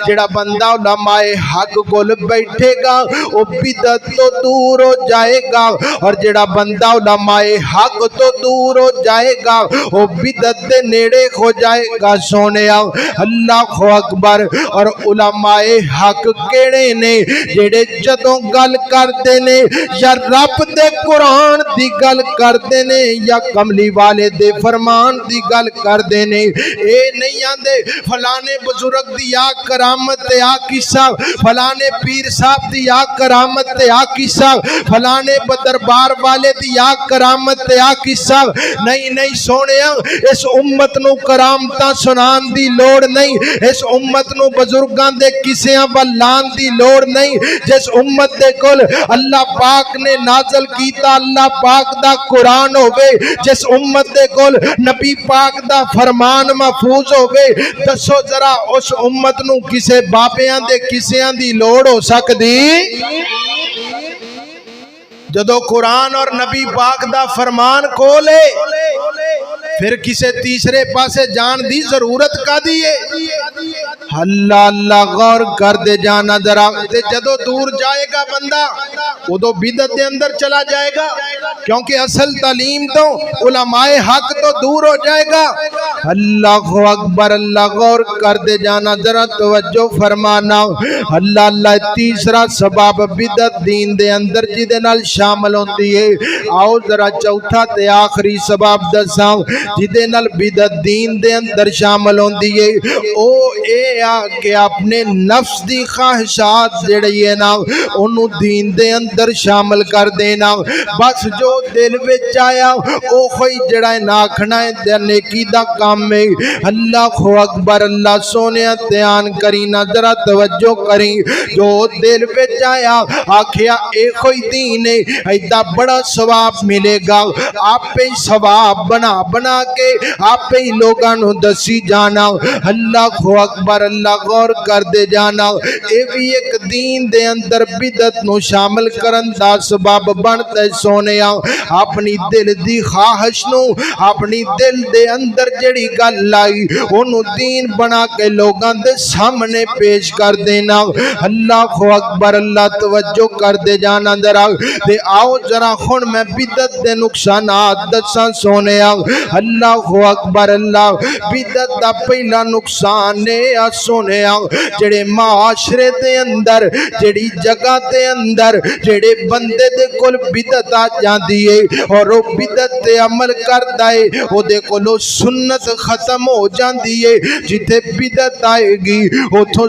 جڑا بندہ علماء حق کول بیٹھے گا وہ بدعت تو دور ہو جائے گا، اور جڑا بندہ علماء حق تو دور ہو جائے گا وہ بدعت دے نیڑے ہو جائے گا۔ سونیا اللہ اکبر۔ اور علماء حق کیڑے نے؟ جڑے جدوں گل کردے نے یا رب دے قرآن دی گل کردے نے یا کملی والے دے فرمان دی گل کردے نے، اے نہیں آندے فلانے بزرگ دی آ کرامت تے آ قصہ، فلانے پیر صاحب دی آ کرامت تے آ قصہ، فلانے بدربار والے دی آ کرامت تے آ قصہ۔ نہیں سونیا، اس امت نو کرامتاں سنان دی لوڑ نہیں، اس امت نو بزرگاں دے قصیاں بلان دی لوڑ نہیں۔ جس امت دے کل اللہ پاک نے نازل کیتا اللہ پاک دا قرآن ہوئے، جس امت دے کل نبی پاک دا فرمان محفوظ ہوئے، دسو ذرا اس امت نو کسے بابیاں دے قصیاں دی لوڑ ہو سکدی؟ جدو قرآن اور نبی پاک دا فرمان کھولے پھر کسے تیسرے پاسے جان دی ضرورت کا دیئے؟ اللہ غور کر دے جانا ذرا۔ جدو دور جائے گا بندہ وہ تو بدعت دے اندر چلا جائے گا، کیونکہ اصل تعلیم تو علماء حق تو دور ہو جائے گا۔ اللہ اکبر۔ اللہ غور کر دے جانا ذرا، توجہ فرمانا۔ اللہ تیسرا سبب بدعت دین دے اندر جدے نال شامل ہوندی ہے۔ آؤ ذرا چوتھا تے آخری سبب دساں جدے نال بدعت دین دے اندر شامل ہوندی ہے، او اے کہ اپنے نفس دی خواہشات جڑی ہے نا انہوں دین دے اندر شامل کر دینا۔ بس جو دل وچ آیا او کوئی جڑا ناکھنا ہے نیکی دا کام ہے۔ اللہ اکبر۔ اللہ سونیا دھیان کری نا ذرا، توجہ کری۔ جو دل وچ آیا آکھیا اے کوئی دین ہے، ایدہ بڑا ثواب ملے گا، آپ پہ ثواب بنا کے آپ پہ لوگاں نو دسی جانا۔ اللہ اکبر۔ اللہ غور کر دے جانا، اے بھی ایک دین دے اندر بدعت نو شامل کرن دا سبب بنتا ہے۔ سونیا اپنی دل دی خواہش نو، اپنی دل دے اندر جڑی گل لائی انہوں دین بنا کے لوگاں دے سامنے پیش کر دینا۔ اللہ اکبر۔ اللہ توجہ کر دے جانا ذرا، تے آؤ ذرا خون میں بدعت دے نقصانات دساں۔ سونیا اللہ اکبر۔ اللہ بدعت دا پہلا نقصان ہے سونیا، جڑے معاشرے دے اندر جڑی جگہ دے اندر جڑے بندے دے کول بدعت آ جاندی ہے اور وہ بدعت تے عمل کردا ہے، وہ دے کولو سنت ختم ہو جاندی ہے۔ جتھے بدعت آئے گی اتھوں